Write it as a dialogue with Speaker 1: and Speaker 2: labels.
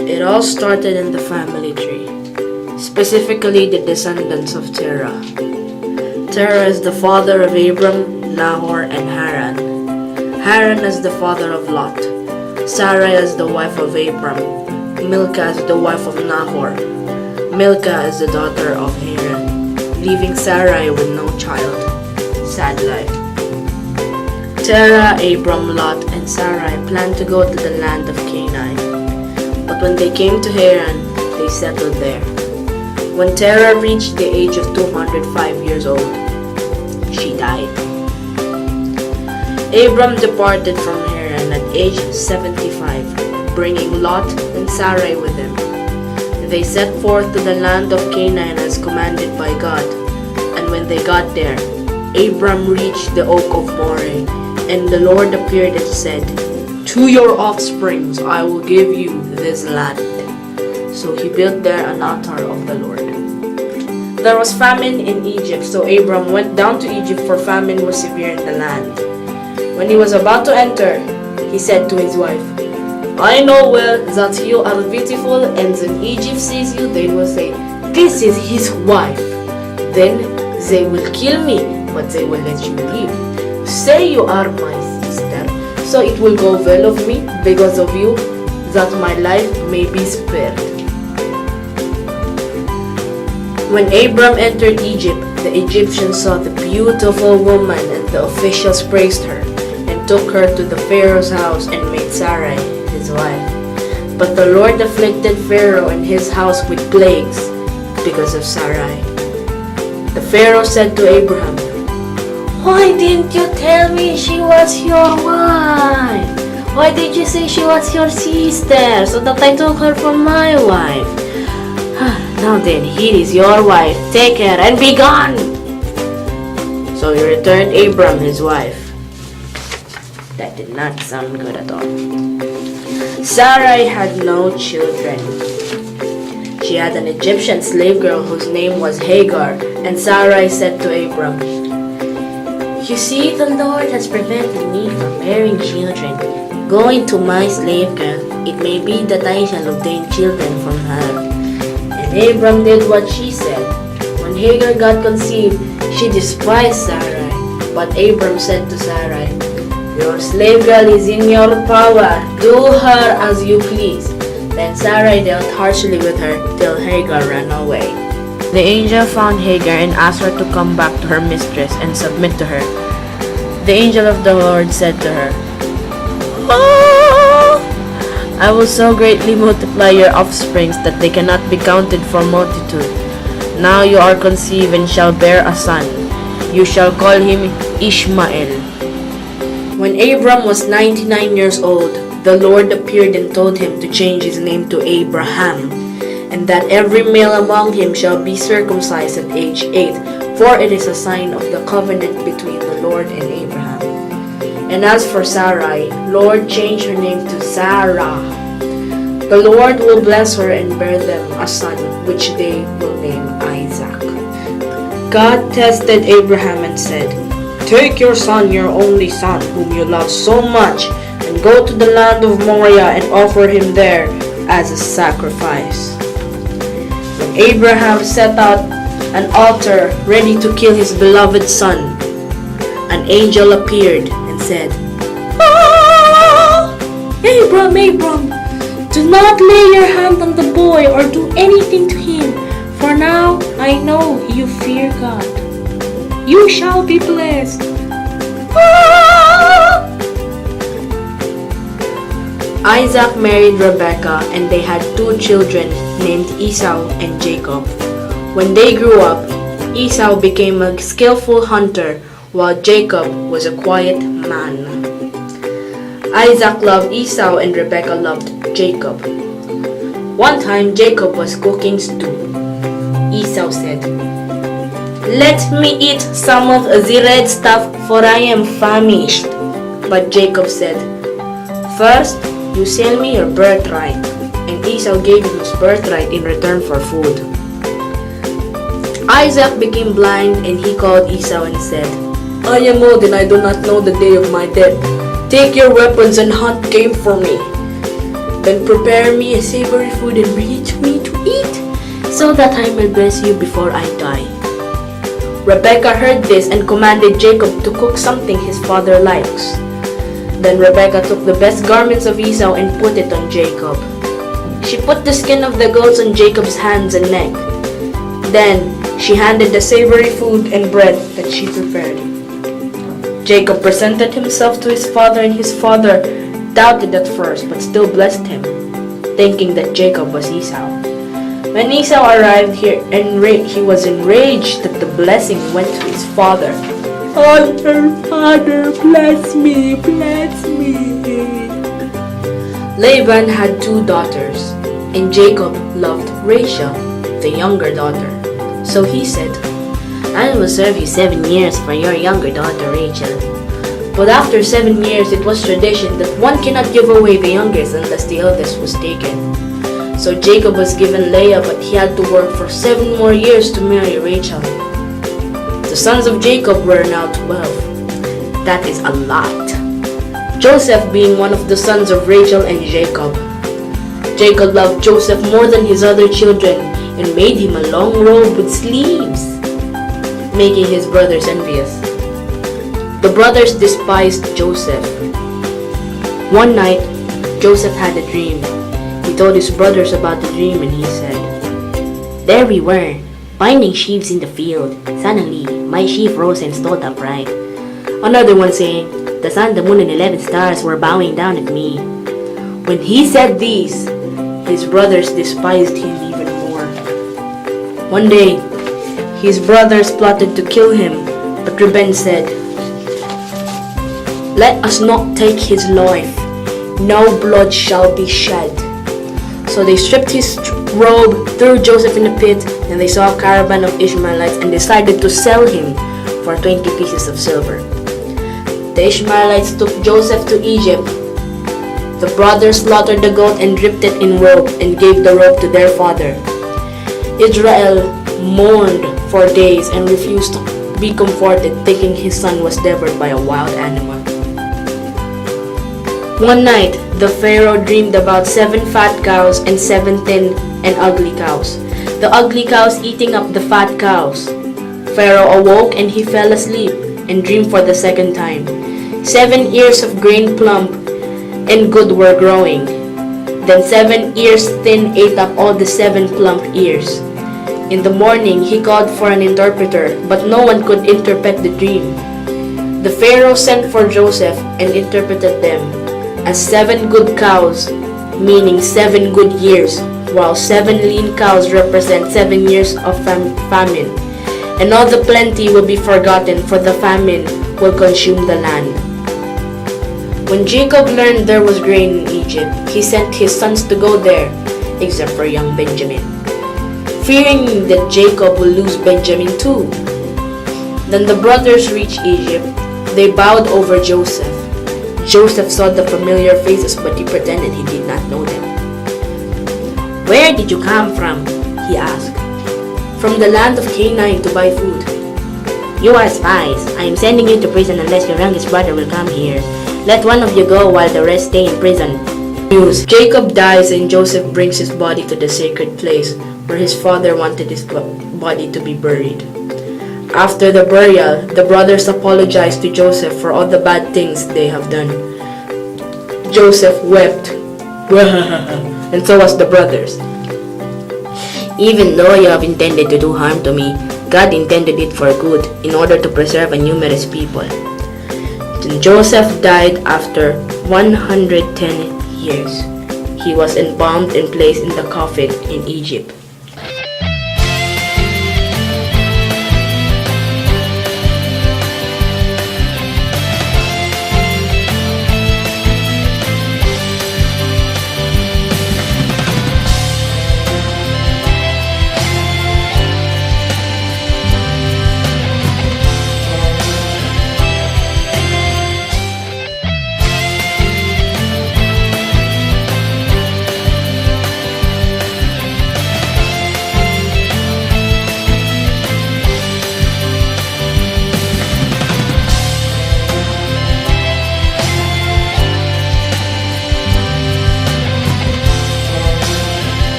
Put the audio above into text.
Speaker 1: It all started in the family tree, specifically the descendants of Terah. Terah is the father of Abram, Nahor, and Haran. Haran is the father of Lot. Sarai is the wife of Abram. Milcah is the wife of Nahor. Milca is the daughter of Haran, leaving Sarai with no child. Sad life. Terah, Abram, Lot, and Sarai planned to go to the land of Canaan. But when they came to Haran, they settled there. When Terah reached the age of 205 years old, she died. Abram departed from Haran at age 75, bringing Lot and Sarai with him. They set forth to the land of Canaan as commanded by God. And when they got there, Abram reached the oak of Moreh, and the Lord appeared and said, "To your offsprings I will give you this land." So he built there an altar of the Lord. There was famine in Egypt, so Abram went down to Egypt, for famine was severe in the land. When he was about to enter, he said to his wife, "I know well that you are beautiful, and when Egypt sees you, they will say, 'This is his wife.' Then they will kill me, but they will let you live. Say you are my sister, so it will go well of me because of you, that my life may be spared." When Abram entered Egypt, the Egyptians saw the beautiful woman, and the officials praised her, and took her to the Pharaoh's house and made Sarai his wife. But the Lord afflicted Pharaoh and his house with plagues because of Sarai. The Pharaoh said to Abraham, "Why didn't you tell me she was your wife? Why did you say she was your sister, so that I took her for my wife? Now then, here is your wife. Take her and be gone." So he returned Abram his wife. That did not sound good at all. Sarai had no children. She had an Egyptian slave girl whose name was Hagar, and Sarai said to Abram, "You see, the Lord has prevented me from bearing children. Go into my slave girl. It may be that I shall obtain children from her." And Abram did what she said. When Hagar got conceived, she despised Sarai. But Abram said to Sarai, "Your slave girl is in your power. Do her as you please." Then Sarai dealt harshly with her till Hagar ran away. The angel found Hagar and asked her to come back to her mistress and submit to her. The angel of the Lord said to her, "Oh, I will so greatly multiply your offsprings that they cannot be counted for multitude. Now you are conceived and shall bear a son. You shall call him Ishmael." When Abram was 99 years old, the Lord appeared and told him to change his name to Abraham, and that every male among him shall be circumcised at age 8, for it is a sign of the covenant between the Lord and Abraham. And as for Sarai, Lord changed her name to Sarah. The Lord will bless her and bear them a son, which they will name Isaac. God tested Abraham and said, "Take your son, your only son, whom you love so much, and go to the land of Moriah and offer him there as a sacrifice." When Abraham set out an altar ready to kill his beloved son, an angel appeared and said, Abram, Abram, do not lay your hand on the boy or do anything to him, for now I know you fear God. You shall be blessed." Isaac married Rebekah, and they had 2 children named Esau and Jacob. When they grew up, Esau became a skillful hunter, while Jacob was a quiet man. Isaac loved Esau and Rebekah loved Jacob. One time Jacob was cooking stew. Esau said, "Let me eat some of the red stuff, for I am famished." But Jacob said, "First, you sell me your birthright." And Esau gave him his birthright in return for food. Isaac became blind, and he called Esau and said, "I am old and I do not know the day of my death. Take your weapons and hunt game for me." Then prepare me a savory food and bring it to me to eat, so that I may bless you before I die." Rebekah heard this and commanded Jacob to cook something his father likes. Then Rebekah took the best garments of Esau and put it on Jacob. She put the skin of the goats on Jacob's hands and neck. Then she handed the savory food and bread that she prepared. Jacob presented himself to his father, and his father doubted at first but still blessed him, thinking that Jacob was Esau. When Esau arrived here, he was enraged that the blessing went to his father. "Father, bless me, bless me." Laban had 2 daughters, and Jacob loved Rachel, the younger daughter. So he said, "I will serve you 7 years for your younger daughter Rachel." But after 7 years, it was tradition that one cannot give away the youngest unless the eldest was taken. So Jacob was given Leah, but he had to work for 7 more years to marry Rachel. The sons of Jacob were now 12. That is a lot. Joseph being one of the sons of Rachel and Jacob. Jacob loved Joseph more than his other children and made him a long robe with sleeves, making his brothers envious. The brothers despised Joseph. One night, Joseph had a dream. He told his brothers about the dream and he said, "There we were, binding sheaves in the field. Suddenly, my sheaf rose and stood upright." Another one saying, "The sun, the moon, and 11 stars were bowing down at me." When he said these, his brothers despised him even more. One day, his brothers plotted to kill him, but Reuben said, "Let us not take his life. No blood shall be shed." So they stripped his robe, threw Joseph in the pit, and they saw a caravan of Ishmaelites and decided to sell him for 20 pieces of silver. The Ishmaelites took Joseph to Egypt. The brothers slaughtered the goat and dipped it in robe and gave the robe to their father. Israel mourned for days and refused to be comforted, thinking his son was devoured by a wild animal. One night, the Pharaoh dreamed about 7 fat cows and 7 thin and ugly cows. The ugly cows eating up the fat cows. Pharaoh awoke and he fell asleep and dreamed for the second time. 7 ears of grain plump and good were growing. Then 7 ears thin ate up all the 7 plump ears. In the morning, he called for an interpreter, but no one could interpret the dream. The Pharaoh sent for Joseph and interpreted them as 7 good cows, meaning 7 good years, while 7 lean cows represent 7 years of famine. And all the plenty will be forgotten, for the famine will consume the land. When Jacob learned there was grain in Egypt, he sent his sons to go there, except for young Benjamin, fearing that Jacob will lose Benjamin too. Then the brothers reached Egypt. They bowed over Joseph. Joseph saw the familiar faces, but he pretended he did not know them. "Where did you come from?" he asked. "From the land of Canaan to buy food." "You are spies. I am sending you to prison unless your youngest brother will come here. Let one of you go while the rest stay in prison." News: Jacob dies and Joseph brings his body to the sacred place where his father wanted his body to be buried. After the burial, the brothers apologized to Joseph for all the bad things they have done. Joseph wept, and so was the brothers. "Even though you have intended to do harm to me, God intended it for good, in order to preserve a numerous people." Then Joseph died after 110 years. He was embalmed and placed in the coffin in Egypt.